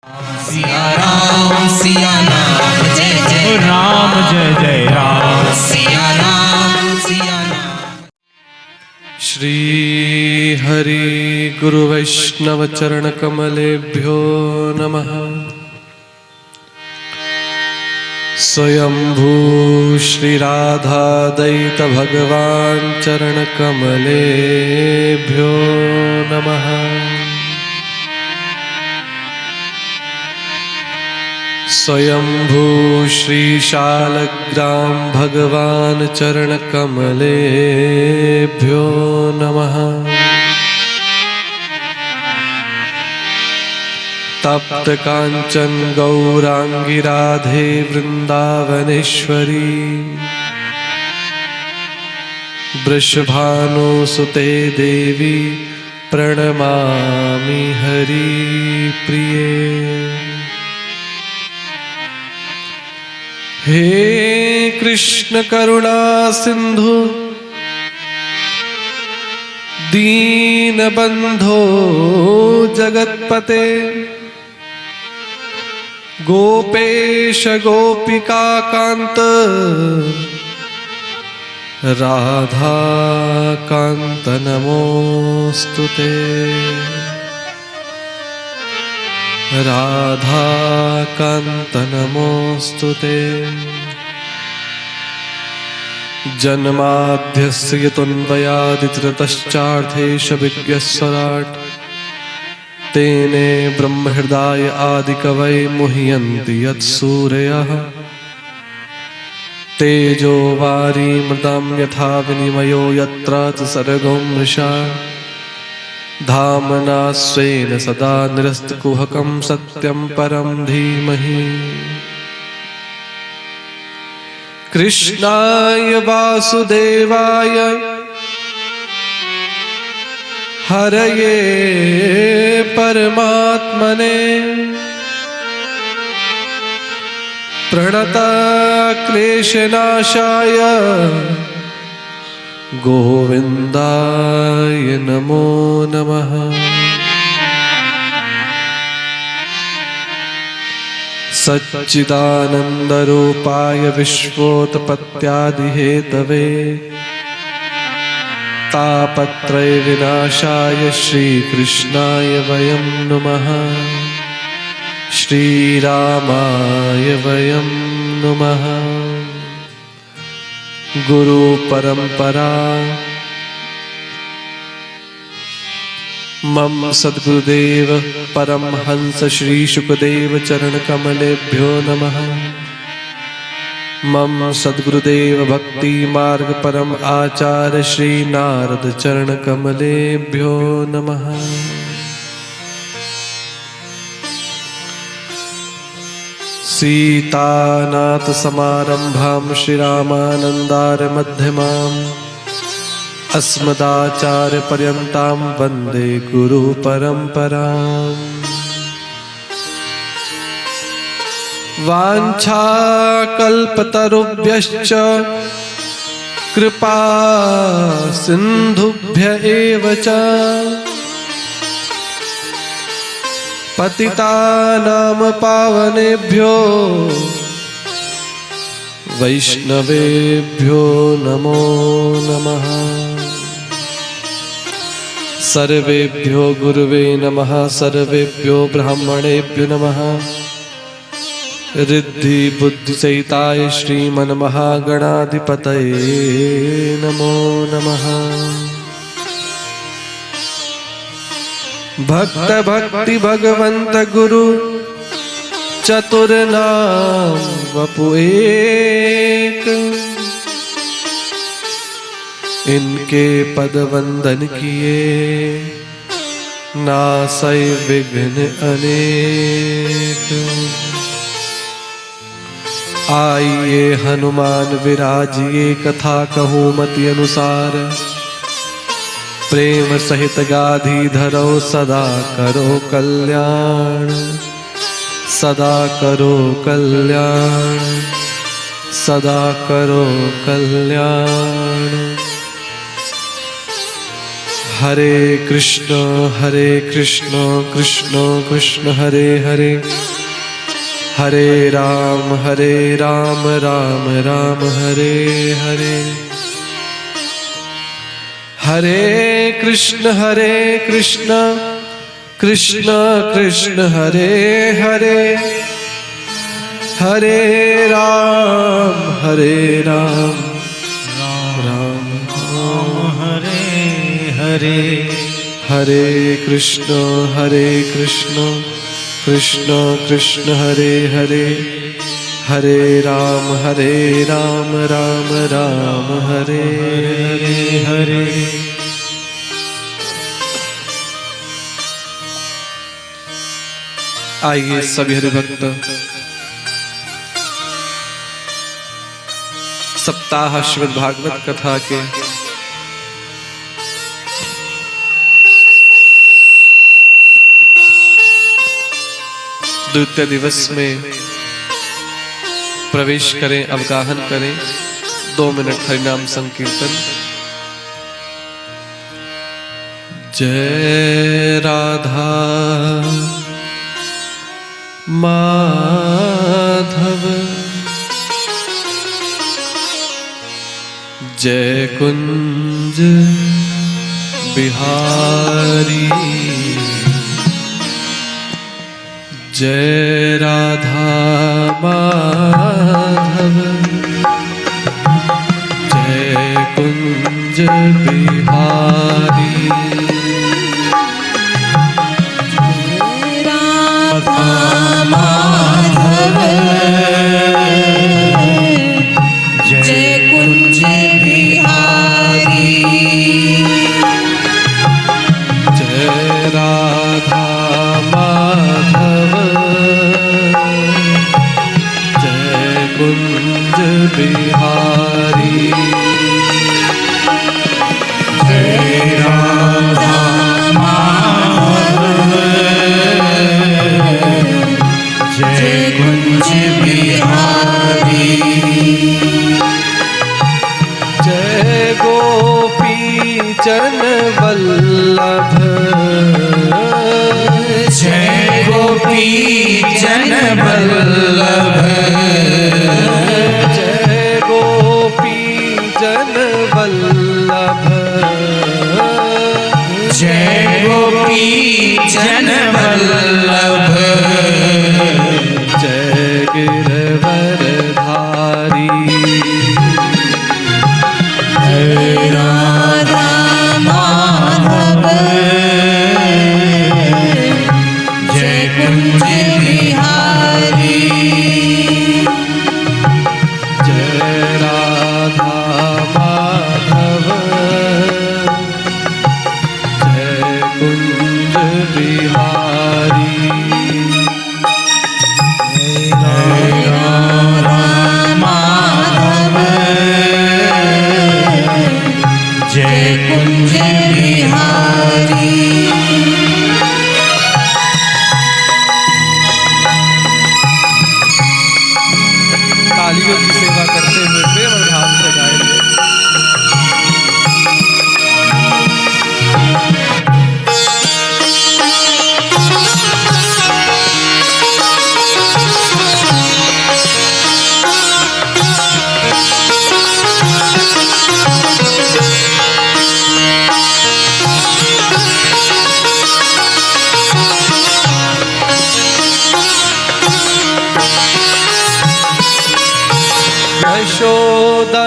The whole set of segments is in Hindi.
सिया राम जय जय राम जय जय राम सिया राम श्री हरि गुरु वैष्णव चरण कमलेभ्यो नमः। स्वयंभू श्री राधा दैत भगवान चरण कमलेभ्यो नमः। स्वयंभू श्री शालग्राम भगवान चरण कमलेभ्यो नमः। तप्त कांचन गौरांगी राधे वृंदावनेश्वरी वृषभानुसुते देवी प्रणमामि हरि प्रिये। हे कृष्ण करुणा सिंधु दीनबंधो जगत्पते गोपेश गोपिका कांत राधा कांत नमोस्तुते। राधा कांत नमोस्तुते। जन्माद्यस्य यतोऽन्वयादितरतश्चार्थेष विज्ञस्वराट् तेने ब्रह्महृदाय आदिकवये मुह्यन्ति यत्सूरयः। तेजो वारिमृतां यथा विनिमयो यत्र सर्गो मृषा धामना स्वेन सदा निरस्तकुहकं सत्यं परं धीमहि। कृष्णाय वासुदेवाय हरये परमात्मने प्रणतक्लेशनाशाय गोविन्दाय नमो नमः। सच्चिदानन्दरूपाय विश्वोत्पत्त्यादिहेतवे तापत्रयविनाशाय श्रीकृष्णाय वयं नुमः। श्रीरामाय वयं नुमः। गुरु परंपरा मम सद्गुरुदेव परमहंस श्री शुकदेव चरण कमलेभ्यो नमः। मम सद्गुरुदेव भक्ति मार्ग परम आचार्य श्री नारद चरण कमलेभ्यो नमः। सीतानाथ समारंभां श्रीरामानन्दार्य मध्यमाम् अस्मदाचार्य पर्यन्तां वन्दे गुरु परम्पराम्। वाञ्छाकल्पतरुभ्यश्च कृपा सिन्धुभ्य एव च पतितानां पावनेभ्यो वैष्णवेभ्यो नमो नमः। सर्वेभ्यो गुरुवे नमः। सर्वेभ्यो ब्राह्मणेभ्यो नमः। रिद्धि बुद्धि सहिताय श्रीमन्महागणाधिपतये नमो नमः। भक्त भक्ति भगवंत गुरु चतुर्नाम वपु एक इनके पद वंदन किए नासै विघ्न अनेक। आइए हनुमान विराजिए कथा कहूँ मति अनुसार प्रेम सहित गाधी धरो सदा करो कल्याण। सदा करो कल्याण। सदा करो कल्याण। हरे कृष्ण कृष्ण कृष्ण हरे हरे, हरे राम राम राम हरे हरे, हरे कृष्ण कृष्ण कृष्ण हरे हरे, हरे राम राम हरे हरे, हरे कृष्ण कृष्ण कृष्ण हरे हरे, हरे राम राम राम हरे हरे। आइए सभी हरि भक्त सप्ताह श्रीमद् भागवत कथा के द्वितीय दिवस में प्रवेश करें, अवगाहन करें। 2 मिनट हरिनाम संकीर्तन। जय राधा माधव, जय कुंज बिहारी, जय राधा माधव, जय कुंज बिहारी, राधा माधव, जय कुंज बिहारी, जय राधा माधव, जय कुंज बिहारी, जय राधा माधव, जय कुंज बिहारी, जय गोपी जन वल्लभ, जय गोपी जन वल्लभ, जय गोपी जन वल्लभ, जय गोपी जन वल्लभ, जय गिरवरधारी, जय राधा माधव, जय कुंज बिहारी, जय राधा माधव, जय कुंज बिहारी, जय राधा माधव, जय कुंज बिहारी। तालियों की सेवा करते हुए प्रेम और भाव से गाएंगे।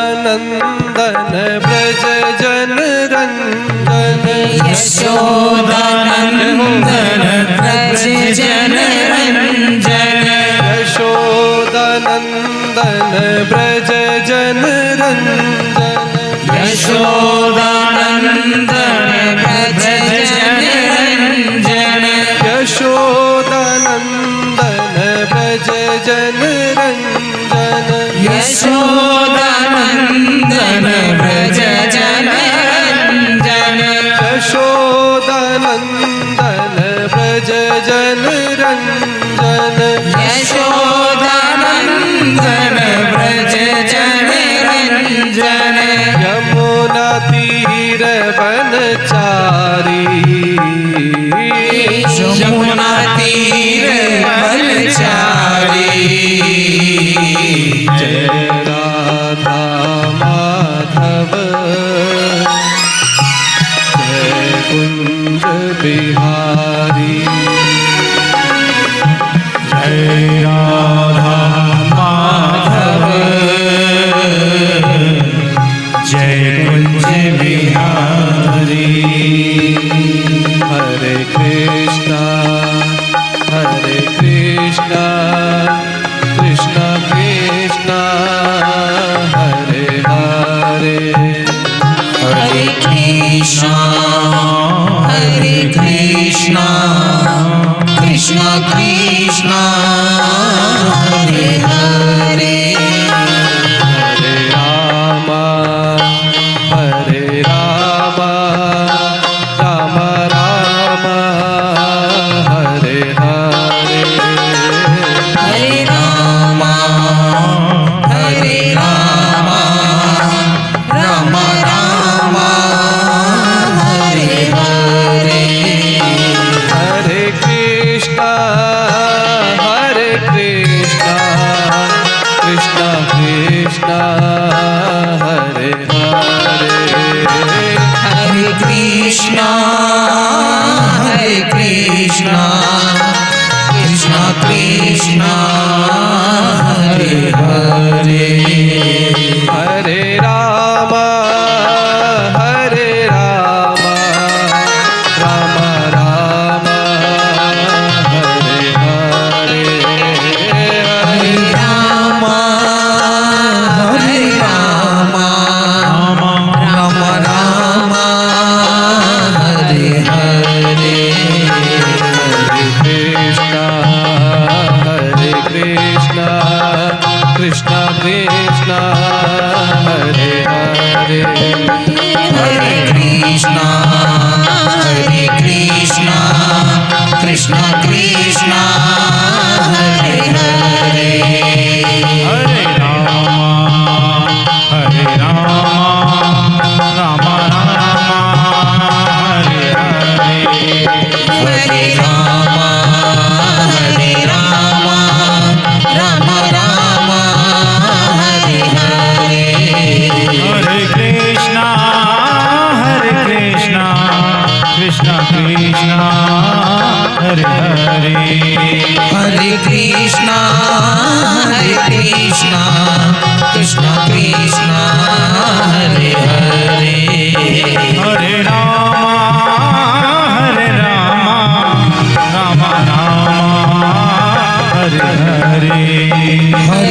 यशोदानंदन ब्रज जन रंजन, यशोदानंदन ब्रज जन रंजन, यशोदानंदन ब्रज जन रंजन, यशोदानंदन ब्रज जन रंजन, यशोदानंदन ब्रज जन रंजन, यशोदानंदन ब्रज जन रंजन, यशोदानंदन ब्रज जन रंजन, यशोदानंदन ब्रज जन रंजन, यमुना तीर वन चार जय राधा माधव जय कुंज बिहारी। हरे कृष्णा कृष्णा कृष्णा हरे हरे, हरे कृष्णा कृष्णा कृष्णा हरे हरे, हरे राम राम राम हरे हरे, हरे राम राम राम हरे हरे, हरे कृष्णा कृष्णा कृष्णा हरे हरे, हरे कृष्णा कृष्णा कृष्णा हरे हरे, हरे राम राम राम हरे हरे, हरे राम राम राम हरे हरे, हरे कृष्णा कृष्णा कृष्णा हरे हरे, हरे कृष्णा कृष्णा कृष्णा हरे हरे, हरे राम राम राम हरे हरे, हरे राम राम राम हरे हरे, हरे कृष्णा कृष्णा कृष्णा हरे हरे, हरे कृष्णा कृष्णा कृष्णा हरे हरे, हरे राम राम राम हरे हरे, हरे राम राम राम हरे हरे, हरे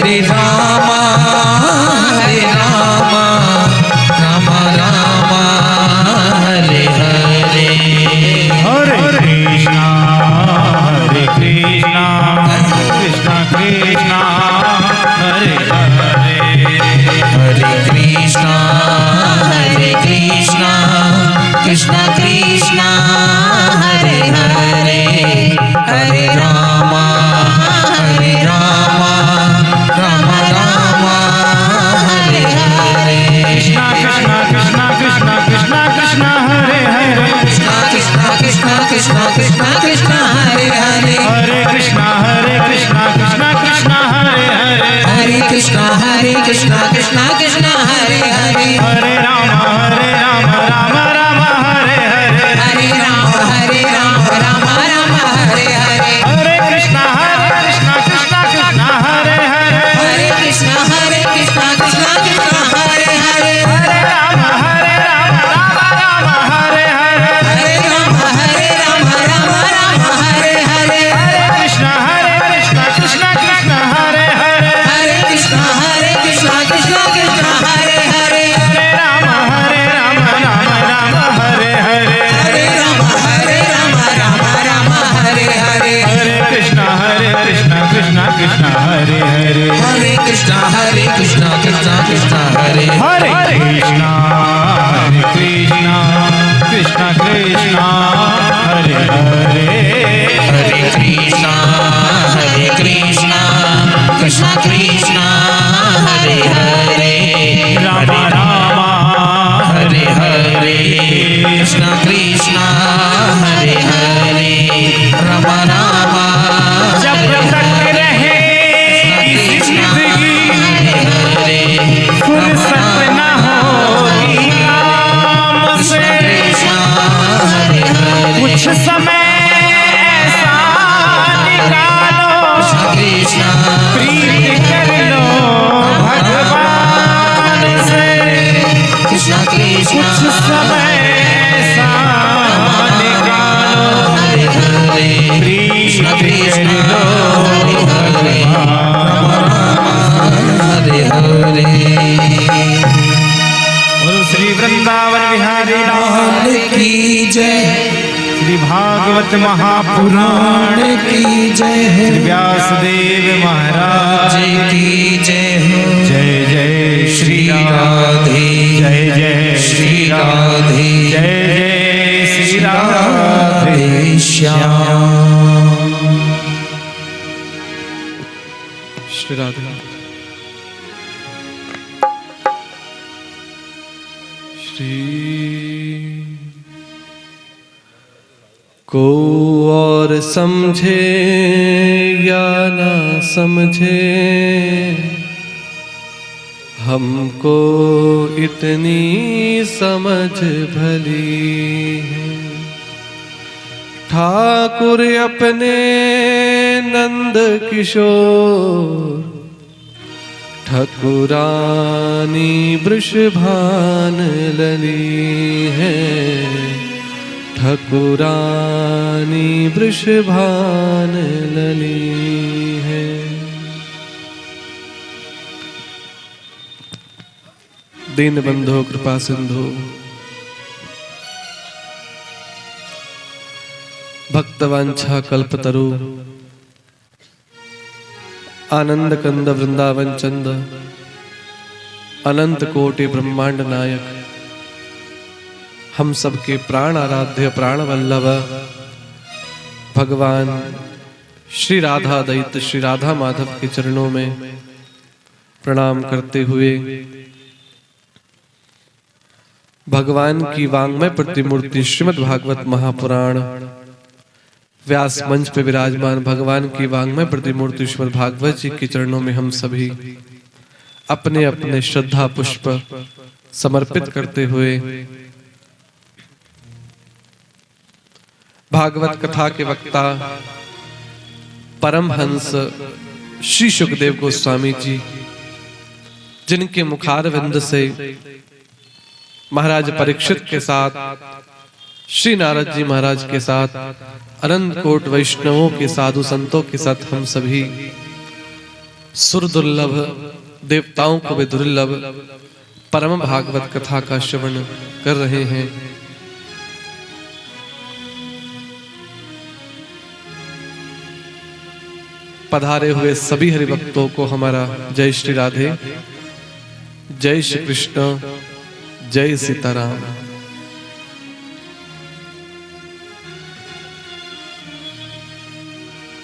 कृष्णा कृष्णा कृष्णा हरे हरे, हरे कृष्णा कृष्णा कृष्णा हरे हरे, हरे राम राम राम हरे हरे, कृष्णा हरे हरे, कृष्णा हरे हरे, हरे कृष्णा हरे हरे, हरे कृष्णा हरे कृष्णा हरे हरे, हरे राम हरे राम हरे हरे, हरे राम राम हरे हरे, हरे कृष्णा हरे हरे, हरे कृष्णा हरे कृष्णा हरे हरे, हरे राम हरे राम हरे हरे, हरे राम हरे हरे, हरे कृष्णा हरे कृष्णा हरे हरे, हरे कृष्णा हरे कृष्णा हरे हरे, हरे राम हरे राम हरे हरे, हरे राम हरे हरे, हरे कृष्णा हरे कृष्णा हरे हरे, हरे कृष्णा हरे कृष्णा हरे, हरे कृष्णा कृष्णा हरे हरे, हरे कृष्णा कृष्णा हरे हरे, राम राम हरे हरे, कृष्णा हरे हरे, राम राम जब तक रहे जिंदगी हरे फुर्सत न होगी काम से, हरे हरे, कुछ समय ऐसा निकालो कृष्णा प्रीत कर लो भगवान से कृष्णा कृष्णा कुछ समय सा निकालो हरे हरे प्रीत कर लो हरे हरे बोलो श्री वृंदावन बिहारी लाल की जय श्री भागवत महापुराण की जय श्री व्यासदेव महाराज की जय हो जय जय श्री राधे जय जय श्री राधे जय जय श्री राधे श्याम श्री राधे श्री को और समझे या ना समझे हमको इतनी समझ भली है ठाकुर अपने नंद किशोर ठकुरानी वृषभान लली है ठकुरानी वृषभान लली है। दीन बंधो कृपा सिंधु भक्तवांछा कल्पतरु आनंद कंद वृंदावन चंद अनंत कोटि ब्रह्मांड नायक हम सबके प्राण आराध्य प्राण वल्लभ भगवान श्री राधा दैत्य श्री राधा माधव के चरणों में प्रणाम करते हुए भगवान की वांग्मय प्रतिमूर्ति श्रीमद् भागवत महापुराण व्यास मंच पे विराजमान भगवान की वांग्मय प्रतिमूर्ति श्रीमद् भागवत जी के चरणों में हम सभी अपने अपने श्रद्धा पुष्प समर्पित करते हुए भागवत कथा के वक्ता परमहंस श्री सुखदेव गोस्वामी जी जिनके मुखारविंद से महाराज परीक्षित के साथ श्री नारद जी महाराज के साथ अनंत कोट वैष्णवों के साधु संतों के साथ हम सभी सुर दुर्लभ देवताओं को भी दुर्लभ परम भागवत कथा का श्रवण कर रहे हैं। पधारे हुए सभी हरिभक्तों को हमारा जय श्री राधे, जय श्री कृष्ण, जय सीताराम।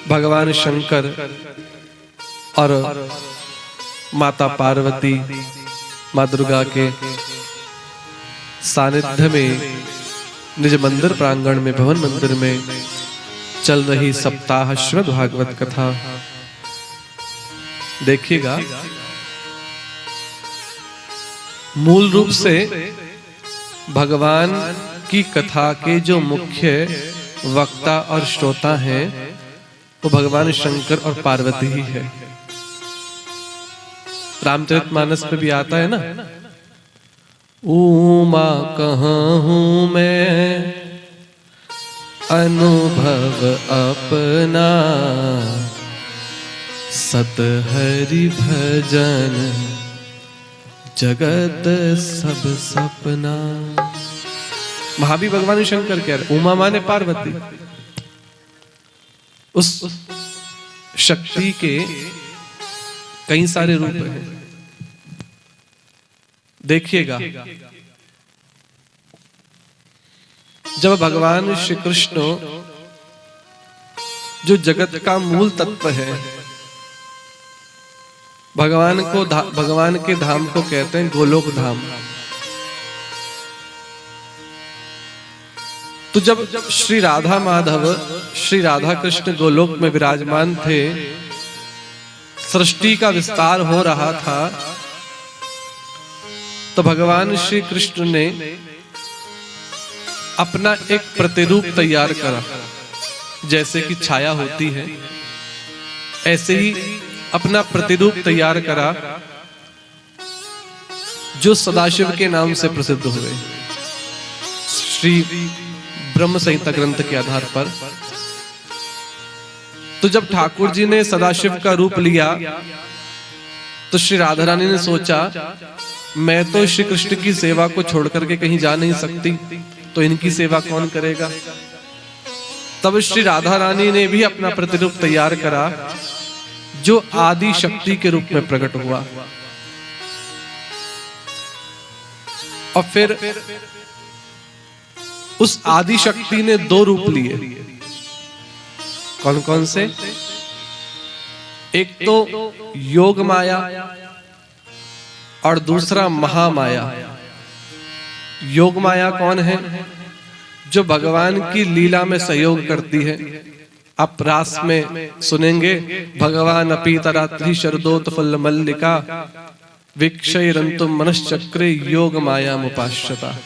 भगवान शंकर और माता पार्वती माँ दुर्गा के सानिध्य में निज मंदिर प्रांगण में भवन मंदिर में चल रही सप्ताह श्रीमद् भागवत कथा देखिएगा। मूल रूप से भगवान की कथा के जो मुख्य वक्ता और श्रोता हैं वो भगवान शंकर और पार्वती ही है। रामचरितमानस में भी आता है ना, उमा कहाँ हूं मैं अनुभव अपना सत हरि भजन जगत सब सपना। महावीर भगवान शंकर कह रहे, उमा माने पार्वती, उस शक्ति के कई सारे रूप हैं। देखिएगा जब भगवान श्री कृष्ण जो जगत का मूल तत्व है, भगवान के धाम को कहते हैं गोलोक धाम। तो जब श्री राधा माधव श्री राधा कृष्ण गोलोक में विराजमान थे, सृष्टि का विस्तार हो रहा था, तो भगवान श्री कृष्ण ने अपना एक प्रतिरूप तैयार करा। जैसे कि छाया होती है, ऐसे ही अपना प्रतिरूप तैयार करा जो सदाशिव के नाम से प्रसिद्ध हुए। श्री ब्रह्म संहिता ग्रंथ के आधार पर तो जब ठाकुर जी ने सदाशिव का रूप लिया तो श्री राधा रानी ने सोचा मैं तो श्री कृष्ण की सेवा को छोड़ करके कहीं जा नहीं सकती, तो इनकी सेवा कौन करेगा। तब श्री राधा रानी ने भी अपना प्रतिरूप तैयार करा जो आदि शक्ति के रूप में प्रकट हुआ। और फिर उस आदि शक्ति ने दो रूप लिए। कौन कौन से? एक तो योग माया और दूसरा महामाया। योग माया कौन है? जो भगवान की लीला में सहयोग करती है। आप रास में सुनेंगे, भगवान अपी तरात्रि शरदोत फल मल्लिका विक्षयरंतुम मनश्चक्रे योग माया मुपाश्यता।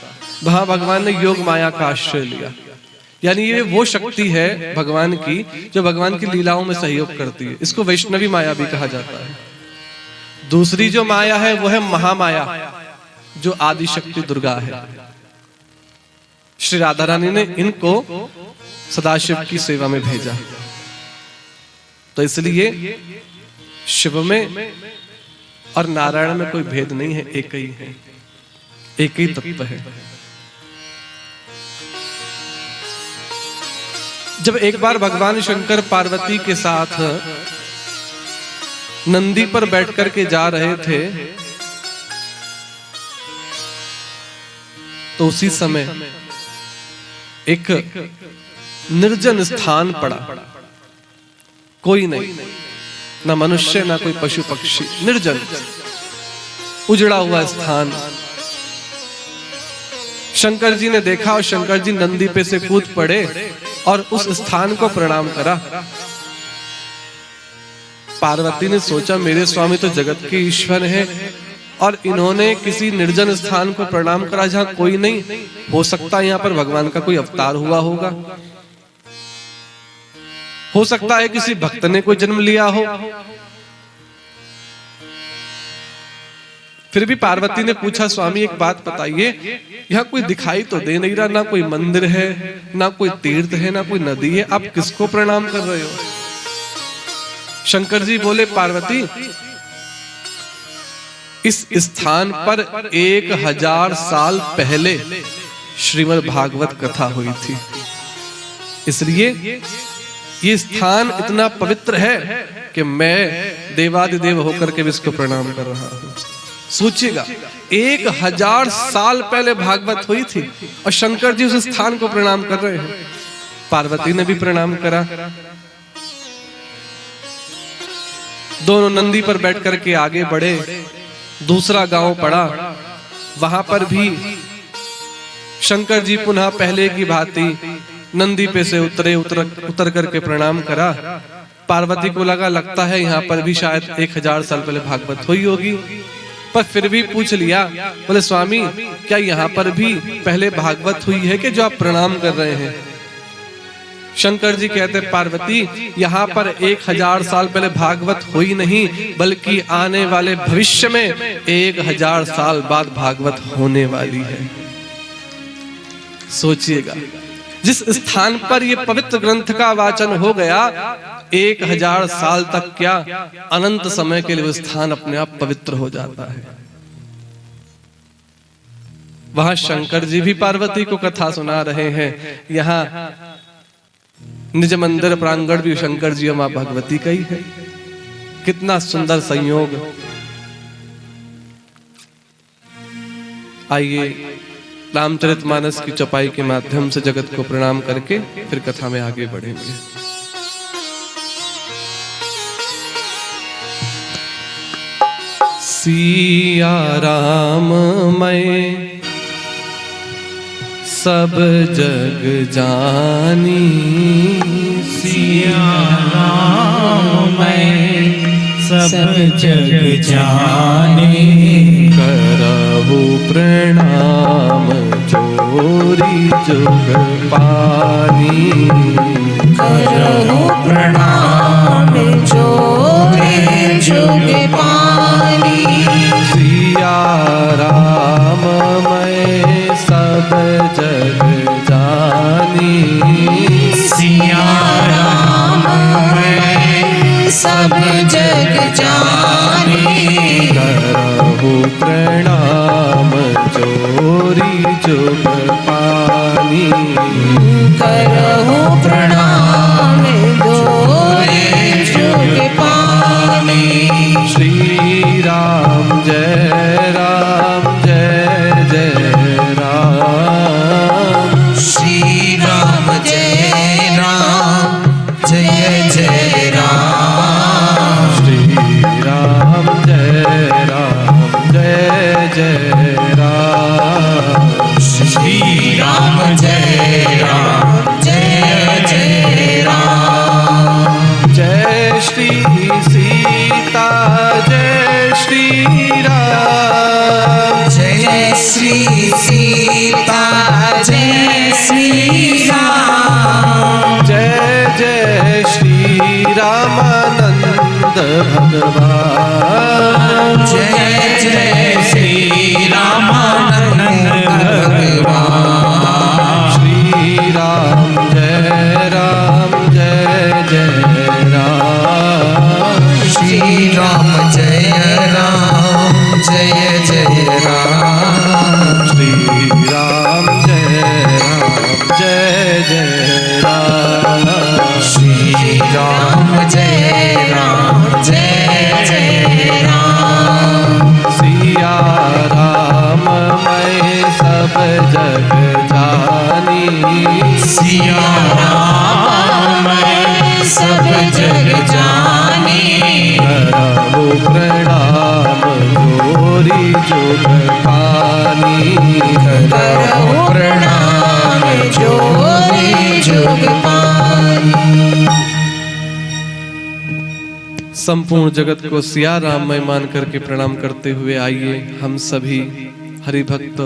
वहां भगवान ने योग माया का आश्रय लिया। यानी ये वो शक्ति है भगवान की जो भगवान की लीलाओं में सहयोग करती है। इसको वैष्णवी माया भी कहा जाता है। दूसरी जो माया है वो है महामाया, जो आदि शक्ति दुर्गा है। श्री राधा रानी ने इनको सदाशिव की सेवा में भेजा। तो इसलिए शिव में और नारायण में कोई भेद नहीं है, एक ही है, एक ही तत्व है। जब एक बार भगवान शंकर पार्वती के साथ नंदी पर बैठकर के जा रहे थे तो उसी समय एक निर्जन स्थान पड़ा। कोई नहीं, ना मनुष्य ना कोई पशु पक्षी, निर्जन उजड़ा हुआ स्थान। शंकर जी ने देखा और शंकर जी नंदी पे से कूद पड़े और उस स्थान को प्रणाम करा। पार्वती ने सोचा मेरे स्वामी तो जगत के ईश्वर हैं और इन्होंने किसी निर्जन स्थान को प्रणाम करा जहां कोई नहीं। हो सकता है यहाँ पर भगवान का कोई अवतार हुआ होगा, हो सकता है किसी भक्त ने कोई जन्म लिया हो। फिर भी पार्वती ने पूछा स्वामी एक बात बताइए, यहाँ कोई दिखाई तो दे नहीं रहा, ना कोई मंदिर है, ना कोई तीर्थ है, ना कोई नदी है, आप किसको प्रणाम कर रहे हो। शंकर जी बोले पार्वती इस स्थान पर 1000 साल पहले श्रीमद् भागवत कथा हुई थी, इसलिए ये स्थान इतना पवित्र है कि मैं देवादिदेव होकर के इसको प्रणाम कर रहा हूं। सोचिएगा 1000 साल पहले भागवत हुई थी और शंकर जी उस स्थान को प्रणाम कर रहे हैं। पार्वती ने भी प्रणाम करा। दोनों नंदी पर बैठ करके आगे बढ़े। दूसरा गांव पड़ा, वहां पर भी शंकर जी पुनः पहले की भांति नंदी पे से उतर करके प्रणाम करा। पार्वती को लगता है यहाँ पर भी शायद 1000 साल पहले भागवत हुई होगी, पर फिर भी पूछ लिया। बोले स्वामी क्या यहाँ पर भी पहले भागवत हुई है कि जो आप प्रणाम कर रहे हैं। शंकर जी कहते पार्वती यहाँ पर 1000 साल पहले भागवत हुई नहीं, बल्कि आने वाले भविष्य में 1000 साल बाद भागवत होने वाली है। सोचिएगा जिस स्थान पर ये पवित्र ग्रंथ का वाचन हो गया 1000 साल तक क्या अनंत समय के लिए वो स्थान अपने आप पवित्र हो जाता है। वहां शंकर जी भी पार्वती को कथा सुना रहे हैं, यहाँ निज मंदिर प्रांगण भी शंकर जी और मां भगवती का ही है। कितना सुंदर संयोग। आइए रामचरितमानस की चौपाई के माध्यम से जगत को प्रणाम करके फिर कथा में आगे बढ़ेंगे। सिया राम मैं सब जग जानी, सिया राम मैं सब जग जानी, करहु प्रणाम जोरी जुग पानी, करहु प्रणाम जोरी जग जानी करहु प्रणाम जोरी जुग पानी करहु प्रणाम जोरी जुग पानी श्री राम जय जय राम श्री राम जय जय राम श्री राम जय जय राम श्री राम जय जय राम जय श्री सीता जय श्री राम जय श्री सीता जय श्री राम जय जय श्री रामानंद भगवान जय जय श्री रामानंद भगवान श्री राम जय जय राम श्री राम जय जय राम श्री राम जय जय राम श्री राम जय जय राम सिया राम मैं सब जग जानी सिया राम सब जग जानी करहु प्रणाम जोरी जुग पानी करहु प्रणाम जोरी जुग पानी संपूर्ण जगत को सिया राममय मान करके प्रणाम करते हुए आइए हम सभी हरि भक्त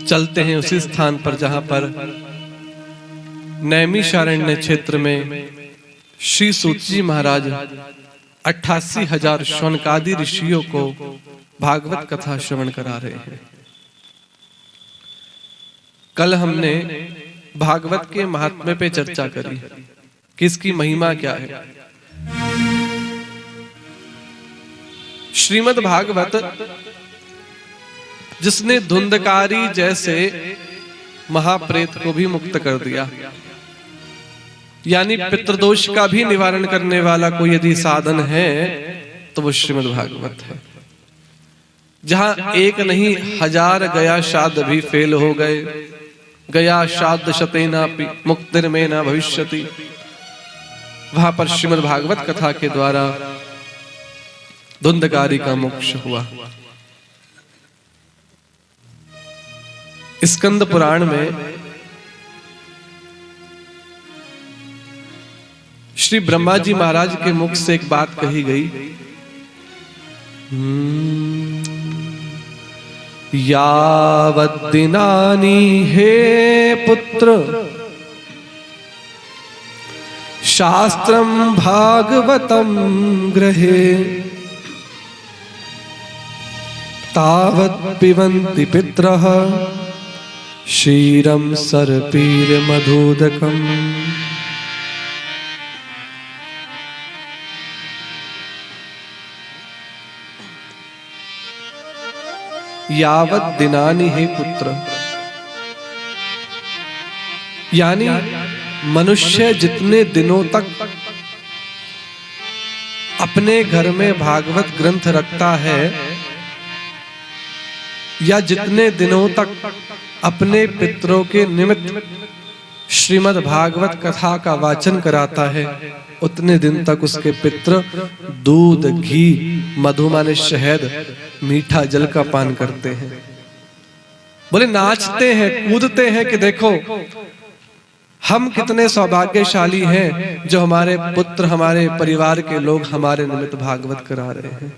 चलते हैं उसी स्थान पर जहां पर नैमिषारण्य क्षेत्र में श्री सूत जी महाराज 88,000 शौनकादि ऋषियों को भागवत कथा श्रवण करा रहे हैं। कल हमने भागवत के महात्म्य पे चर्चा करी कि इसकी महिमा क्या है। श्रीमद् भागवत जिसने धुंधकारी जैसे महाप्रेत को भी मुक्त कर दिया, यानी पितृदोष का भी निवारण करने वाला कोई यदि साधन है तो वो श्रीमद् भागवत है। जहां एक नहीं 1000 गया श्राद्ध भी फेल हो गए, गया श्राद्ध शतेना मुक्तिर्मे न भविष्यति, वहां पर श्रीमद् भागवत कथा के द्वारा धुंधकारी का मोक्ष हुआ। स्कंद पुराण में श्री ब्रह्मा जी महाराज के मुख से एक बात कही गई, यावद् दिनानि हे पुत्र शास्त्रं भागवतं गृहे तावत् पिबन्ति पितरः क्षीरं सर्पीरमधुदकम्। यावत् दिनानि हे पुत्र, यानी मनुष्य जितने दिनों तक अपने घर में भागवत ग्रंथ रखता है या जितने दिनों तक अपने पितरों के निमित्त श्रीमद् भागवत कथा का वाचन कराता है, उतने दिन तक उसके पितर दूध, घी, मधु माने शहद, मीठा जल का पान करते हैं। बोले नाचते हैं, कूदते हैं कि देखो हम कितने सौभाग्यशाली हैं जो हमारे पुत्र, हमारे परिवार के लोग हमारे निमित्त भागवत करा रहे हैं।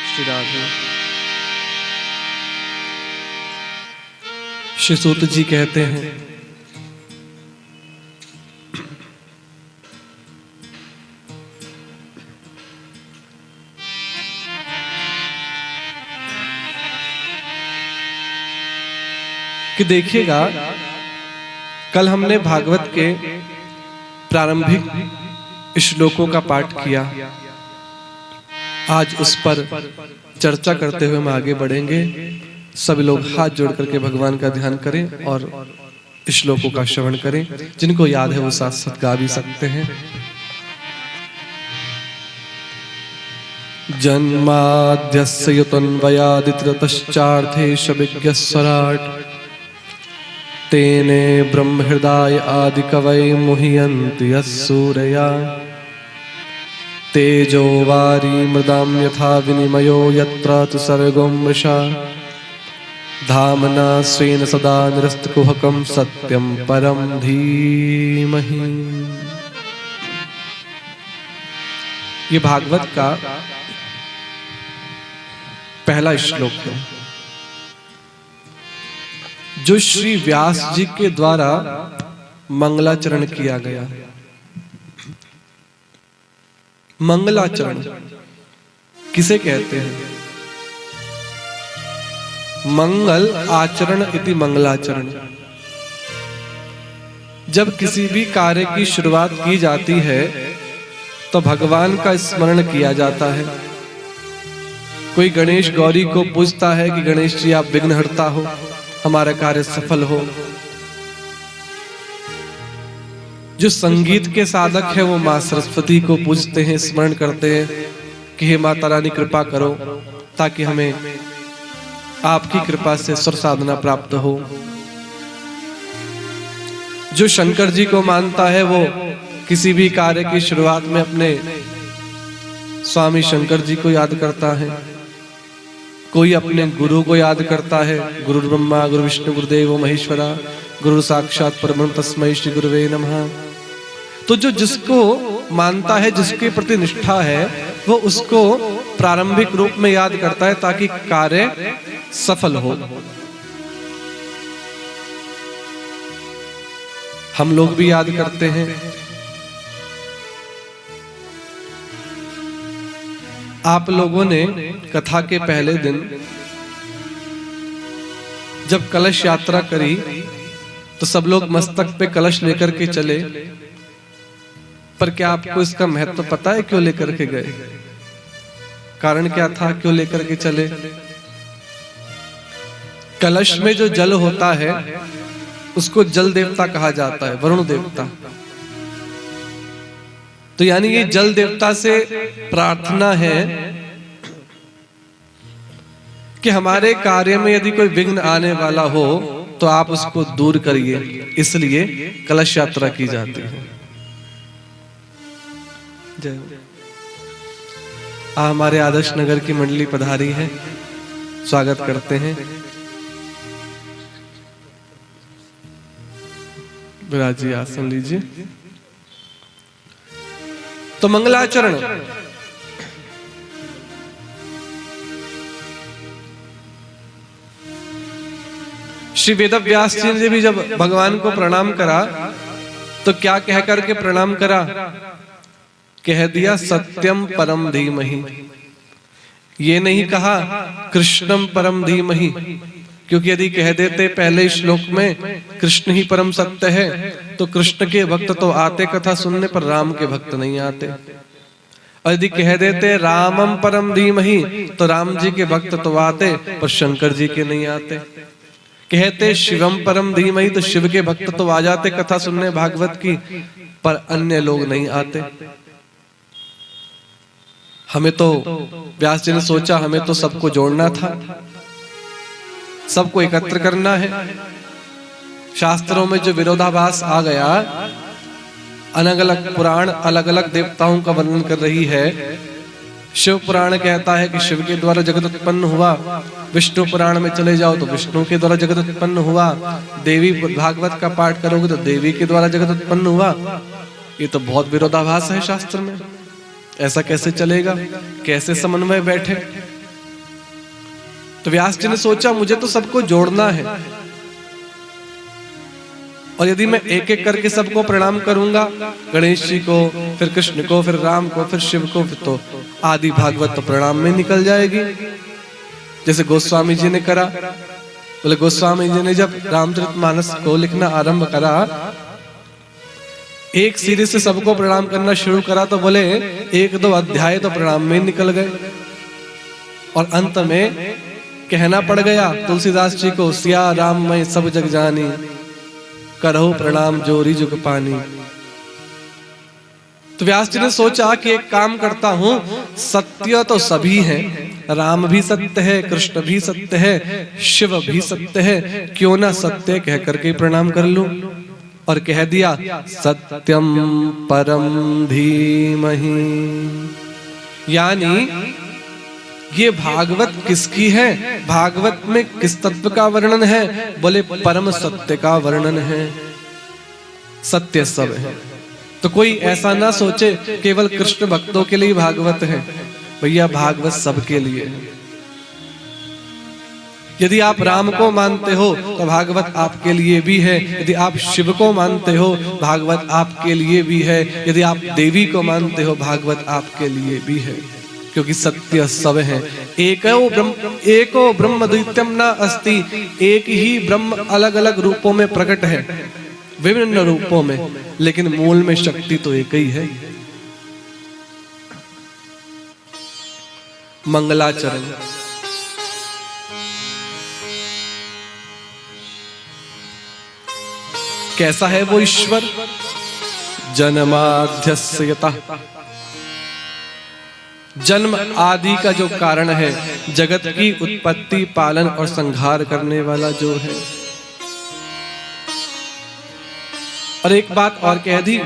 श्री राधे। श्री सूत जी कहते हैं, कि देखिएगा, कल हमने भागवत के प्रारंभिक श्लोकों का पाठ किया। आज उस पर चर्चा करते हुए हम आगे बढ़ेंगे। सभी लोग हाथ जोड़ करके भगवान का ध्यान करें और श्लोकों का श्रवण करें। जिनको याद है वो साथ साथ गा भी सकते हैं। जन्माद्यस्य युतन्वयादितरतश्चार्थेश विज्ञस्वराट् तेने ब्रह्महृदाय आदिकवये मुह्यन्ति यस्सूरया तेजो वारी मृदां यथा विनिमयो यत्र तु सर्गो मृषा धामना स्वेन सदा निरस्तकुहकं सत्यं परं धीमहि। ये भागवत का पहला श्लोक है जो श्री व्यास जी के द्वारा मंगलाचरण किया गया। मंगलाचरण किसे कहते हैं? मंगल आचरण इति मंगलाचरण। जब किसी भी कार्य की शुरुआत की जाती है तो भगवान का स्मरण किया जाता है। कोई गणेश गौरी को पूछता है कि गणेश जी आप विघ्नहर्ता हो, हमारा कार्य सफल हो। जो संगीत के साधक है वो माँ सरस्वती को पूजते हैं, स्मरण करते हैं कि हे माता रानी कृपा करो ताकि हमें आपकी कृपा से स्वर साधना प्राप्त हो। जो शंकर जी को मानता है वो किसी भी कार्य की शुरुआत में अपने स्वामी शंकर जी को याद करता है। कोई अपने गुरु को याद करता है, गुरु ब्रह्मा गुरु विष्णु गुरुदेव महेश्वरा गुरु साक्षात परब्रह्म तस्मै श्री गुरुवे नमः। तो जो जिसको मानता है, जिसके प्रति निष्ठा है, वो उसको प्रारंभिक रूप में याद करता है ताकि कार्य सफल हो। हम लोग भी याद करते हैं। आप लोगों ने कथा के पहले दिन जब कलश यात्रा करी तो सब लोग मस्तक पे कलश लेकर के चले, पर क्या आपको इसका महत्व पता है? क्यों लेकर के गए? कारण क्या था? क्यों लेकर के चले? कलश में जो जल होता है उसको जल देवता कहा जाता है, वरुण देवता। तो यानी ये जल देवता से प्रार्थना है कि हमारे कार्य में यदि कोई विघ्न आने वाला हो तो आप उसको दूर करिए, इसलिए कलश यात्रा की जाती है। जय। हमारे आदर्श नगर की मंडली पधारी है, स्वागत करते हैं। विराज जी आसन लीजिए। तो मंगलाचरण श्री वेदव्यास जी ने भी जब भगवान को प्रणाम करा तो क्या कह करके प्रणाम करा? कह दिया सत्यम परम धीमहि। ये नहीं कहा कृष्णम परम धीमहि, क्योंकि यदि कह देते पहले श्लोक में कृष्ण ही परम सत्य है तो कृष्ण के भक्त तो आते कथा सुनने, पर राम के भक्त नहीं आते। और यदि कह देते रामम परम धीमहि तो राम जी के भक्त तो आते, पर शंकर जी के नहीं आते। कहते शिवम परम धीमहि तो शिव के भक्त तो आ जाते कथा सुनने भागवत की, पर अन्य लोग नहीं आते। हमें तो व्यास जी ने सोचा हमें तो सबको जोड़ना था, सबको एकत्र करना है। शास्त्रों में जो विरोधाभास आ गया, अलग अलग पुराण अलग अलग देवताओं का वर्णन कर रही है। शिव पुराण कहता है कि शिव के द्वारा जगत उत्पन्न हुआ, विष्णु पुराण में चले जाओ तो विष्णु के द्वारा जगत उत्पन्न हुआ, देवी भागवत का पाठ करोगे तो देवी के द्वारा जगत उत्पन्न हुआ। ये तो बहुत विरोधाभास है शास्त्र में, ऐसा कैसे चलेगा? कैसे समन्वय बैठे? तो व्यास जी ने सोचा मुझे तो सबको जोड़ना है, और यदि मैं एक एक करके सबको प्रणाम करूंगा, गणेश जी को, फिर कृष्ण को, फिर राम को, फिर शिव को, फिर तो आदि भागवत तो प्रणाम में निकल जाएगी। जैसे गोस्वामी जी ने करा, बोले गोस्वामी जी ने जब रामचरितमानस को लिखना आरंभ करा, एक सिरे से सबको प्रणाम करना शुरू करा तो बोले 1-2 अध्याय तो प्रणाम में निकल गए और अंत में कहना पड़ गया तुलसीदास जी को, सिया राम मैं सब जग जानी, करहु प्रणाम जोरी जुग पानी। तो व्यास जी ने सोचा कि एक काम करता हूं, सत्य तो सभी हैं, राम भी सत्य है, कृष्ण भी सत्य है, शिव भी सत्य है, क्यों ना सत्य कह करके प्रणाम कर लूं। और कह दिया सत्यम परम धीमहि, यानी ये भागवत किसकी है, भागवत में किस तत्व का वर्णन है, बोले परम सत्य का वर्णन है। सत्य सब है, तो कोई ऐसा ना सोचे केवल कृष्ण भक्तों के लिए भागवत है, भैया भागवत सबके लिए है। यदि आप राम को मानते हो तो भागवत आपके लिए भी है, यदि आप शिव को मानते हो भागवत आपके लिए भी है, यदि आप देवी को मानते हो भागवत आपके लिए भी है, क्योंकि सत्य सब है। एको ब्रह्म द्वितीयम न अस्ति, एक ही ब्रह्म अलग अलग रूपों में प्रकट है, विभिन्न रूपों में, लेकिन मूल में शक्ति तो एक ही है। मंगलाचरण। कैसा है वो ईश्वर? जन्माद्यस्य यतः, जन्म आदि का जो कारण है, जगत की उत्पत्ति पालन और संहार करने वाला जो है। और एक बात और कह दी,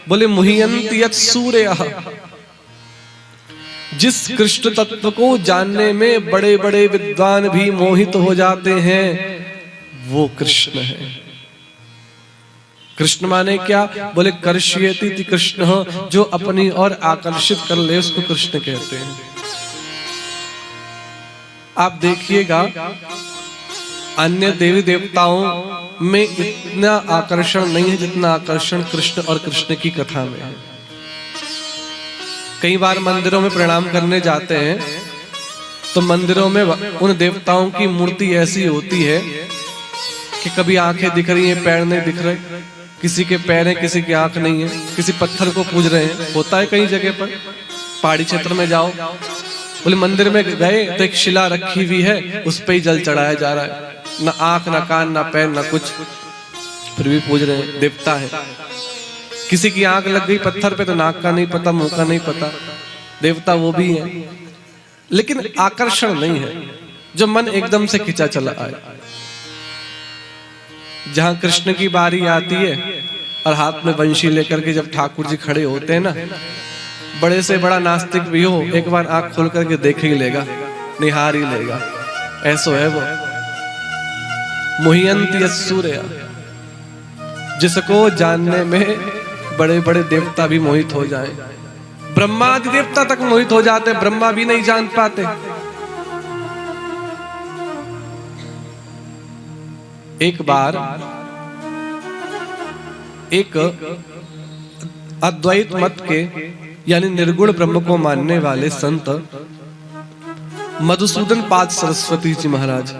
बोले मुह्यन्ति यत् सूर्यः, जिस कृष्ण तत्व को जानने में बड़े बड़े विद्वान भी मोहित हो जाते हैं, वो कृष्ण है। कृष्ण माने क्या? बोले कर्षयति कृष्ण, जो अपनी ओर आकर्षित कर ले उसको कृष्ण कहते हैं। आप देखिएगा अन्य देवी देवताओं में इतना आकर्षण नहीं है जितना आकर्षण कृष्ण और कृष्ण की कथा में है। कई बार मंदिरों में प्रणाम करने जाते हैं तो मंदिरों में उन देवताओं की मूर्ति ऐसी होती है कि कभी आंखें दिख रही हैं, पैर नहीं दिख रहे, किसी के पैर हैं, किसी की आंख नहीं है, किसी पत्थर को पूज रहे हैं। होता है कई जगह पर, पहाड़ी क्षेत्र में जाओ, बोले मंदिर में गए तो एक शिला रखी हुई है, उस पे ही जल चढ़ाया जा रहा है, ना आंख ना कान ना पैर ना कुछ, फिर भी पूज रहे हैं, देवता है। किसी की आंख लग गई पत्थर पे तो नाक का नहीं पता, मुंह का नहीं पता, देवता वो भी है, लेकिन आकर्षण नहीं है जो मन एकदम से खिंचा चला आए। जहां कृष्ण की बारी आती है और हाथ में बंशी लेकर के जब ठाकुर जी खड़े होते हैं ना, बड़े से बड़ा नास्तिक भी हो एक बार आंख खोल करके देख ही लेगा, निहार ही लेगा, ऐसो है वो। मुह्यन्ति यत् सूर्यः, जिसको जानने में बड़े बड़े देवता भी मोहित हो जाएं, ब्रह्मादि देवता तक मोहित हो जाते, ब्रह्मा भी नहीं जान पाते। एक बार एक अद्वैत मत के यानी निर्गुण ब्रह्म को मानने वाले संत मधुसूदन पाद सरस्वती जी महाराज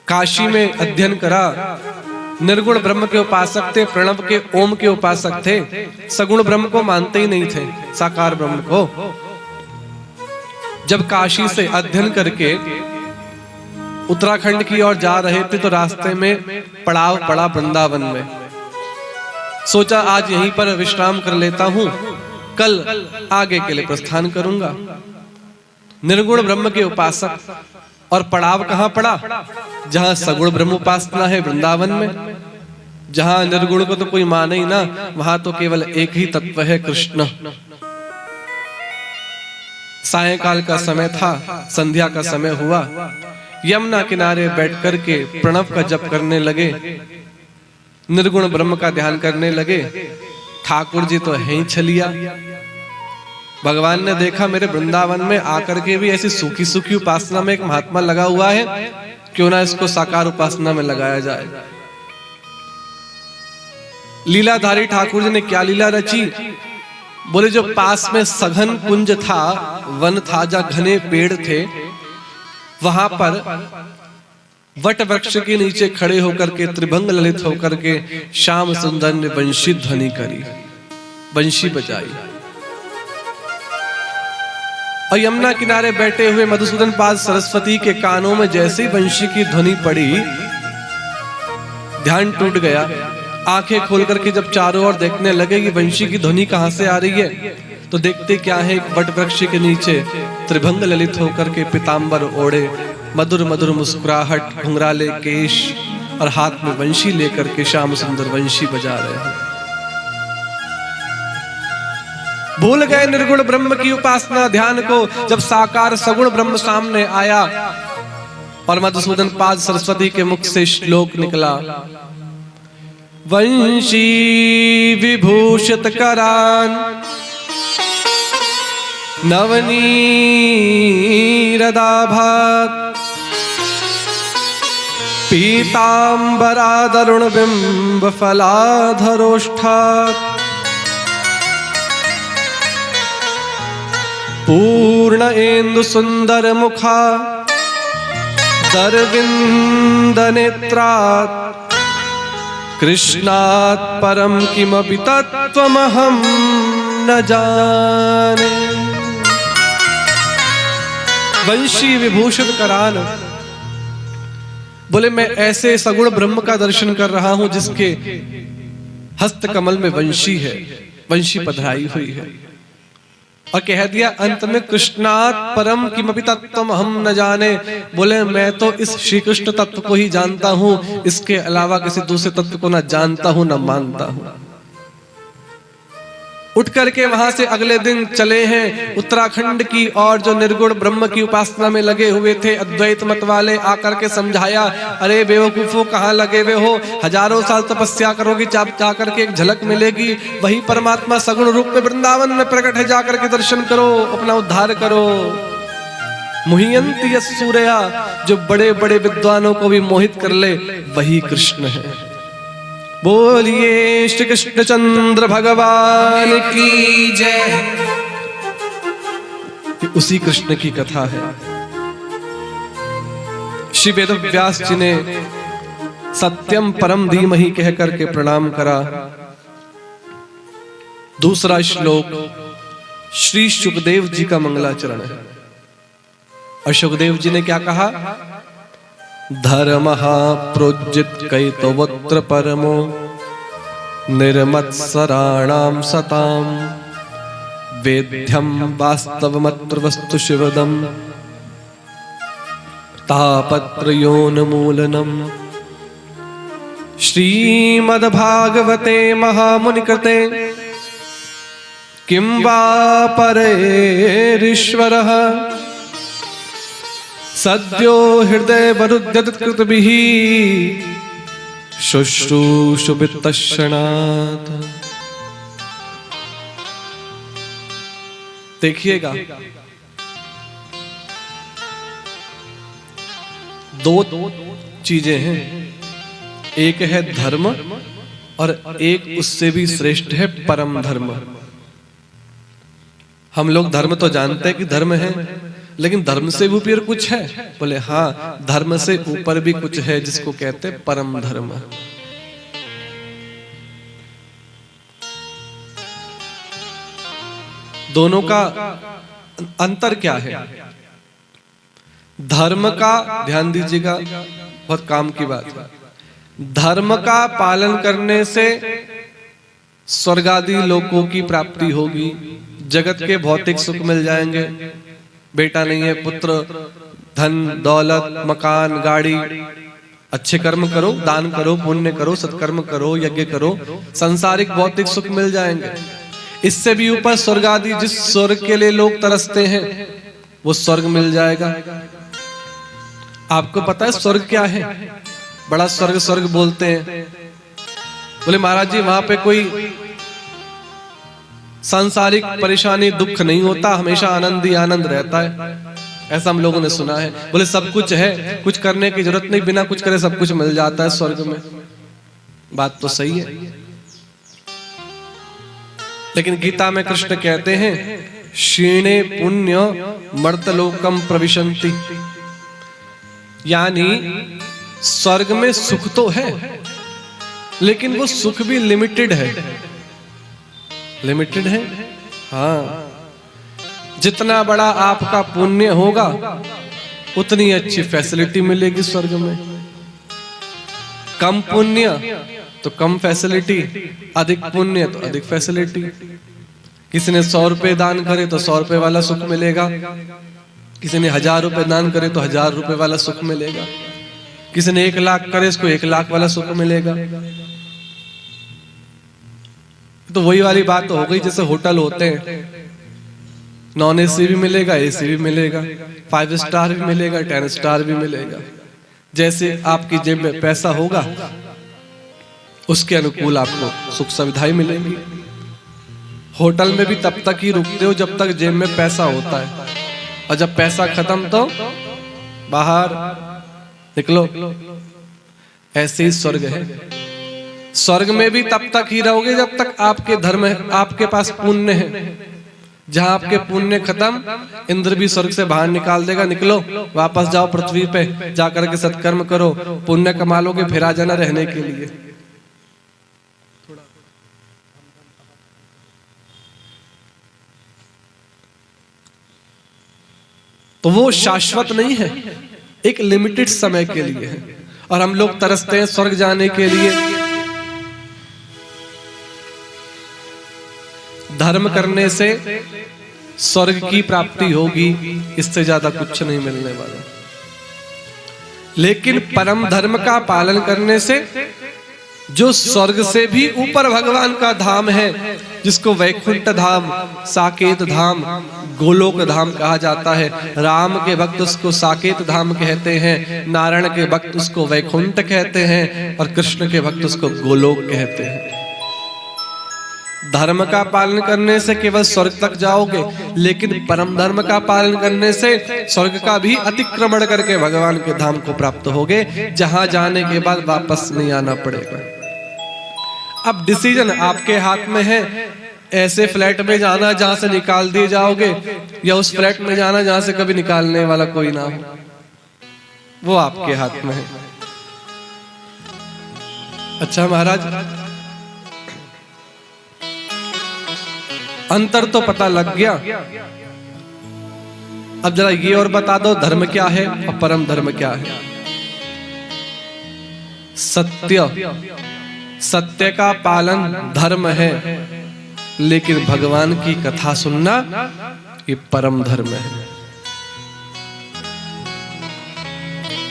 काशी में अध्ययन करा। निर्गुण ब्रह्म के उपासक थे, प्रणव के ओम के उपासक थे, सगुण ब्रह्म को मानते ही नहीं थे, साकार ब्रह्म को। जब काशी से अध्ययन करके उत्तराखंड की ओर जा रहे थे तो रास्ते में पड़ाव पड़ा वृंदावन में। सोचा आज यहीं पर विश्राम कर लेता हूं, कल आगे के लिए प्रस्थान करूंगा। निर्गुण ब्रह्म के उपासक, और पड़ाव कहां पड़ा? जहां सगुण ब्रह्म उपासना है वृंदावन में, जहां निर्गुण को तो कोई माने ही ना, वहां तो केवल एक ही तत्व है, कृष्ण। सायंकाल का समय था, संध्या का समय हुआ, यमुना किनारे बैठ करके प्रणव का जप करने लगे, निर्गुण ब्रह्म का ध्यान करने लगे। ठाकुर जी तो है ही छलिया। भगवान ने देखा मेरे वृंदावन में आकर के भी ऐसी सूखी सूखी उपासना में एक महात्मा लगा हुआ है, क्यों ना इसको साकार उपासना में लगाया जाए। लीलाधारी ठाकुर जी ने क्या लीला रची? बोले जो पास में सघन कुंज था, वन था, जहां घने पेड़ थे, वहां पर वट वृक्ष के नीचे खड़े होकर के त्रिभंग ललित होकर के श्याम सुंदर ने वंशी ध्वनि करी, वंशी बजाई। और यमुना किनारे बैठे हुए मधुसूदन पाद सरस्वती के कानों में जैसे ही वंशी की ध्वनि पड़ी, ध्यान टूट गया। आंखें खोल करके जब चारों ओर देखने लगे कि वंशी की ध्वनि कहां से आ रही है, तो देखते क्या है, एक वट वृक्ष के नीचे त्रिभंग ललित होकर के पीतांबर ओढ़े, मधुर मधुर मुस्कुराहट, घुंघराले केश और हाथ में वंशी लेकर के श्याम सुंदर वंशी बजा रहे हैं। भूल गए निर्गुण ब्रह्म की उपासना ध्यान को, जब साकार सगुण ब्रह्म सामने आया और मधुसूदन पाद सरस्वती के मुख से श्लोक निकला, वंशी विभूषित करान नवनीरदाभात पीतांबरादरुण बिंब फलाधरोष्ठात् पूर्ण इंदु सुंदर मुखा दरविंद नेत्रात् कृष्णात् परम किमपि तत्त्वमहं न जाने। वंशी विभूषित करान, बोले मैं ऐसे सगुण ब्रह्म का दर्शन कर रहा हूं जिसके हस्त कमल में वंशी है, वंशी पधराई हुई है। और कह दिया अंत में, कृष्णात् परम किमपि तत्त्वम हम न जाने, बोले मैं तो इस श्री कृष्ण तत्व को ही जानता हूं, इसके अलावा किसी दूसरे तत्व को न जानता हूं न मानता हूं। उठ करके वहां से अगले दिन चले हैं उत्तराखंड की और जो निर्गुण ब्रह्म की उपासना में लगे हुए थे अद्वैत मत वाले, आकर के समझाया, अरे बेवकूफों कहाँ लगे हुए हो, हजारों साल तपस्या करोगी, जाकर के एक झलक मिलेगी, वही परमात्मा सगुण रूप में वृंदावन में प्रकट है, जाकर के दर्शन करो, अपना उद्धार करो। मुह्यन्ति यस्सूरया, जो बड़े बड़े विद्वानों को भी मोहित कर ले, वही कृष्ण है। बोलिए श्री कृष्ण चंद्र भगवान की जय। उसी कृष्ण की कथा है। श्री वेद व्यास जी ने सत्यम परम धीमहि कह करके प्रणाम करा। दूसरा श्लोक श्री सुखदेव जी का मंगलाचरण है। और सुखदेव जी ने क्या कहा, धर्मः प्रोज्जित कैतवत्र परमो निर्मत्सराणां सतां वेद्यं वास्तवमत्र वस्तु शिवदं तापत्रयोन्मूलनम्। श्रीमद्भागवते महामुनिकृते किं वा परेरीश्वरः सद्यो हृदय वरुध्यत्कृतभिः शुश्रूषुभित्तक्षणात्। देखिएगा, दो चीजें हैं, एक है धर्म और एक उससे भी श्रेष्ठ है परम धर्म। हम लोग धर्म तो जानते हैं कि धर्म है, लेकिन धर्म से भी ऊपर कुछ है, बोले हाँ, धर्म से ऊपर भी कुछ है जिसको कहते हैं परम धर्म। दोनों का अंतर क्या है? धर्म का ध्यान दीजिएगा, बहुत काम की बात है। धर्म का पालन करने से स्वर्ग आदि लोकों की प्राप्ति होगी, जगत के भौतिक सुख मिल जाएंगे। बेटा नहीं है, पुत्र, धन दौलत, मकान, गाड़ी, अच्छे कर्म करो, दान करो, पुण्य करो, सत्कर्म करो, यज्ञ करो, सांसारिक भौतिक सुख मिल जाएंगे। इससे भी ऊपर स्वर्ग आदि, जिस स्वर्ग के लिए लोग तरसते हैं, वो स्वर्ग मिल जाएगा। आपको पता है स्वर्ग क्या है? बड़ा स्वर्ग स्वर्ग बोलते हैं, बोले महाराज जी वहां पे कोई सांसारिक परेशानी दुख नहीं होता, हमेशा आनंद ही आनंद रहता है, ऐसा हम लोगों ने सुना है। बोले सब कुछ है, कुछ करने की जरूरत नहीं, बिना कुछ करे सब कुछ मिल जाता है स्वर्ग में। बात तो सही है, लेकिन गीता में कृष्ण कहते हैं क्षीणे पुण्य मर्तलोकम प्रविशन्ति, यानी स्वर्ग में सुख तो है, लेकिन वो सुख भी लिमिटेड है। लिमिटेड है, हाँ। जितना बड़ा आपका पुण्य होगा उतनी अच्छी फैसिलिटी मिलेगी स्वर्ग में। कम पुण्य तो कम फैसिलिटी, अधिक पुण्य तो अधिक फैसिलिटी। किसी ने 100 रुपए दान करे तो 100 रुपए वाला सुख मिलेगा, किसी ने 1000 रुपए दान करे तो 1000 रुपए वाला सुख मिलेगा, किसी ने 1 लाख करे इसको 1 लाख वाला सुख मिलेगा। तो वही वाली बात तो हो गई, जैसे होटल होते हैं, नॉन एसी भी मिलेगा, एसी भी मिलेगा, 5 स्टार भी मिलेगा, 10 स्टार भी मिलेगा। जैसे आपकी जेब में पैसा होगा उसके अनुकूल आपको सुख सुविधाएं मिलेंगी। होटल में भी तब तक ही रुकते हो जब तक जेब में पैसा होता है, और जब पैसा खत्म तो बाहर निकलो। ऐसे ही स्वर्ग है। स्वर्ग में भी तब तक ही रहोगे जब तक आपके धर्म है, आपके पास पुण्य है। जहां आपके पुण्य खत्म, इंद्र भी स्वर्ग से बाहर निकाल देगा, निकलो वापस जाओ पृथ्वी पे, जाकर के सत्कर्म करो, पुण्य कमा लोगे, फिर आ जाना रहने के लिए। तो वो शाश्वत नहीं है, एक लिमिटेड समय के लिए है। और हम लोग तरसते हैं स्वर्ग जाने के लिए। धर्म करने से स्वर्ग की प्राप्ति होगी, इससे ज्यादा कुछ नहीं मिलने वाला। लेकिन परम धर्म का पालन करने से जो स्वर्ग से भी ऊपर भगवान का धाम है, जिसको वैकुंठ धाम, साकेत धाम, गोलोक धाम कहा जाता है। राम के भक्त उसको साकेत धाम कहते हैं, नारायण के भक्त उसको वैकुंठ कहते हैं, और कृष्ण के भक्त उसको गोलोक कहते हैं। धर्म का पालन करने से केवल स्वर्ग तक जाओगे, लेकिन परम धर्म का पालन करने से स्वर्ग का भी अतिक्रमण करके भगवान के धाम को प्राप्त होगे, जहां जाने के बाद वापस नहीं आना पड़ेगा। अब डिसीजन आपके हाथ में है, ऐसे फ्लैट में जाना जहां से निकाल दिए जाओगे, या उस फ्लैट में जाना जहां से कभी निकालने वाला कोई ना हो। वो आपके हाथ में है। अच्छा महाराज, अंतर तो पता लग गया, अब जरा ये और बता दो धर्म क्या है और परम धर्म क्या है। सत्य, सत्य का पालन धर्म है, लेकिन भगवान की कथा सुनना ये परम धर्म है।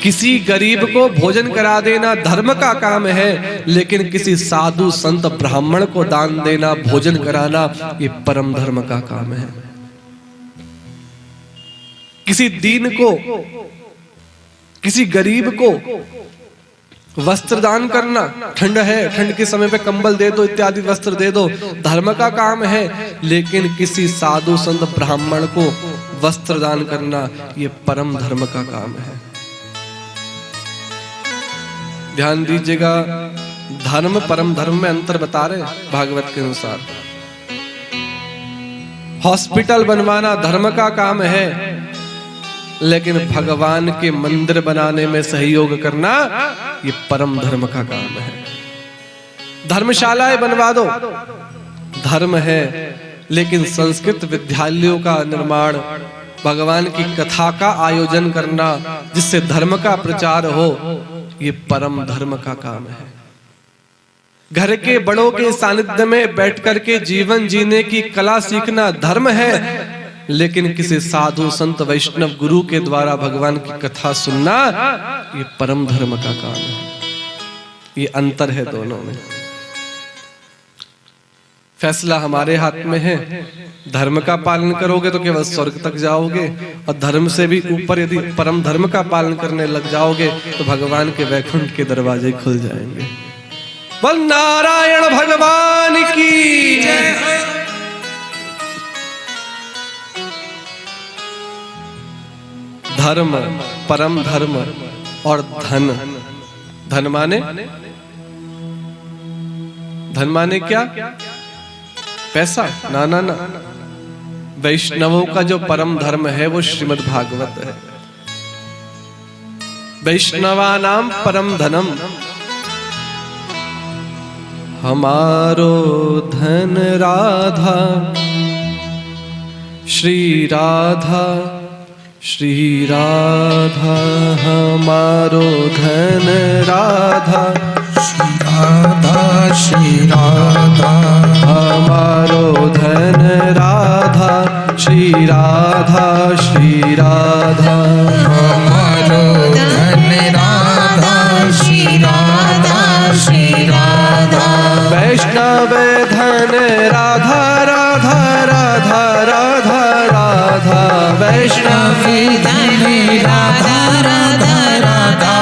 किसी गरीब को भोजन करा देना धर्म का काम है, लेकिन किसी साधु संत ब्राह्मण को दान देना, भोजन कराना, ये परम धर्म का काम है। किसी दीन को, किसी गरीब को वस्त्र दान करना, ठंड है, ठंड के समय पे कंबल दे दो, इत्यादि वस्त्र दे दो, धर्म का काम है। लेकिन किसी साधु संत ब्राह्मण को वस्त्र दान करना, ये परम धर्म का काम है। ध्यान दीजिएगा, धर्म परम धर्म में अंतर बता रहे भागवत के अनुसार। हॉस्पिटल बनवाना धर्म का काम है, लेकिन भगवान के मंदिर बनाने में सहयोग करना ये परम धर्म का काम है। धर्मशालाएं बनवा दो, धर्म है, लेकिन संस्कृत विद्यालयों का निर्माण, भगवान की कथा का आयोजन करना, जिससे धर्म का प्रचार हो, ये परम धर्म का काम है। घर के बड़ों के सानिध्य में बैठकर के जीवन जीने की कला सीखना धर्म है, लेकिन किसी साधु संत वैष्णव गुरु के द्वारा भगवान की कथा सुनना ये परम धर्म का काम है। ये अंतर है दोनों में। फैसला हमारे हाथ में है। धर्म का पालन करोगे तो केवल स्वर्ग तक जाओगे, और धर्म से भी ऊपर यदि परम धर्म का पालन करने लग जाओगे तो भगवान के वैकुंठ के दरवाजे खुल जाएंगे। बोल नारायण भगवान की जय। धर्म, परम धर्म और धन। धन माने, धन माने क्या? पैसा? ना ना ना, वैष्णवों का जो परम धर्म है वो श्रीमद् भागवत है। वैष्णवानां परम धनम। हमारो धन राधा श्री राधा, श्री राधा हमारो धन राधा, राधा श्री राधा हमारो धन राधा, श्री राधा, श्री राधा हमारो धन राधा श्री राधा, श्री राधा वैष्णव धन राधा राधा राधा राधा राधा वैष्णव धन राधा राधा राधा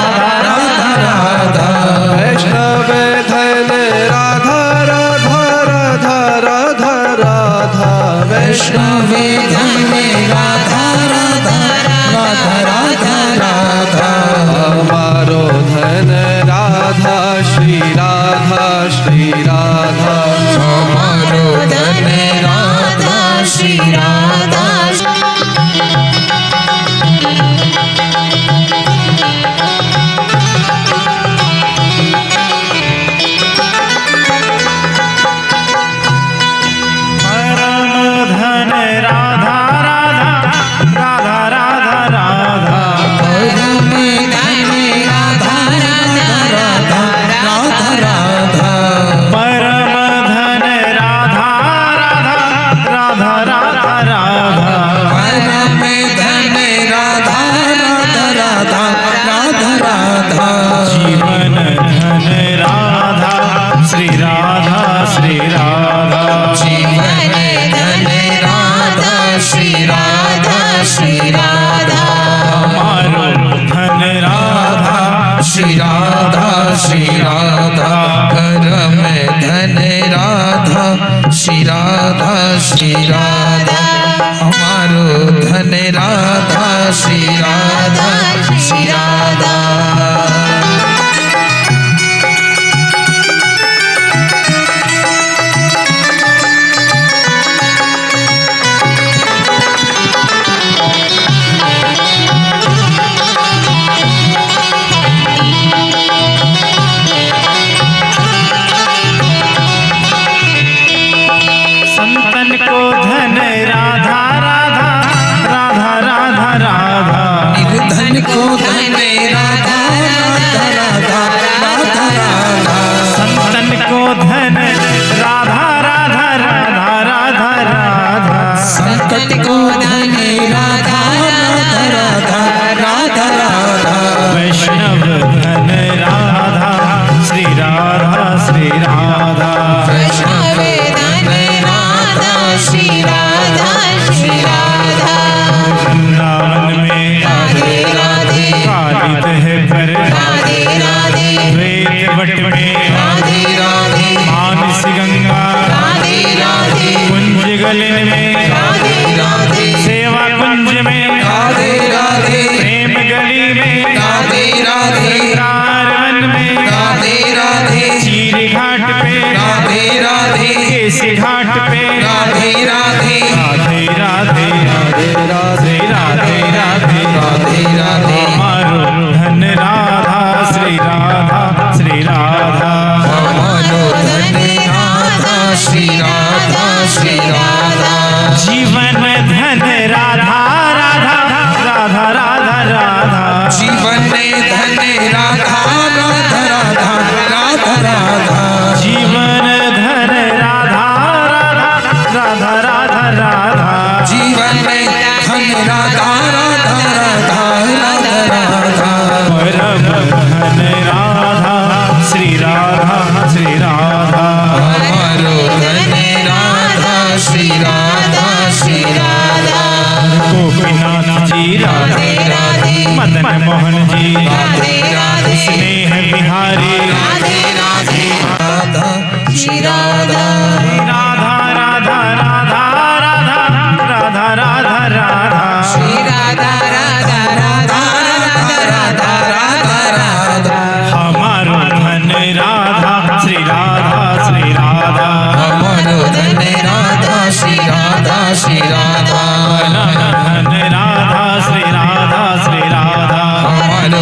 राधा राधा वैष्णव धन राधा राधा राधा राधा राधा वैष्णव धन राधा राधा राधा राधा राधा हमारो धन राधा श्री राधा, श्री राधा हमारो धन राधा श्री राधा श्री राधा, श्री राधा परम धन राधा, श्री राधा, श्री राधा हमारो धन राधा, श्री राधा, श्री राधा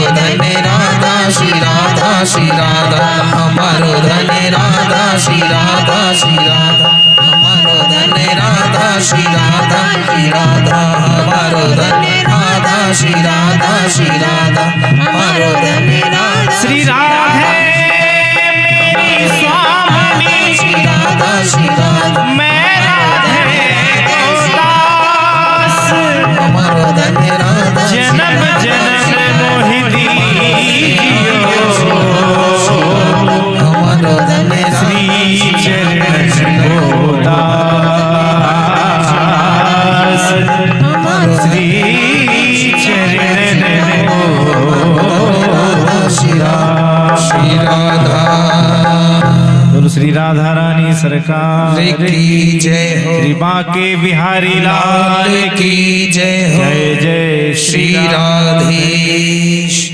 धन श्री राधा हमारो धन राधा श्री राधा श्री राधा हमारो धन राधा श्री राधा हमारो धन राधा श्री राधा श्री राधा हमारो धन राधा श्री राधे मेरी स्वामिनी श्री राधा श्री राधा मैं राधे को दास हमारो धन राधा जन्म जन्म मोहिनी हमारो धन श्री चरण को दास श्री चरण को श्री राधा बोलो श्री राधा रानी सरकार की जय हो श्री बांके बिहारी लाल की जय हो जय जय श्री राधेश।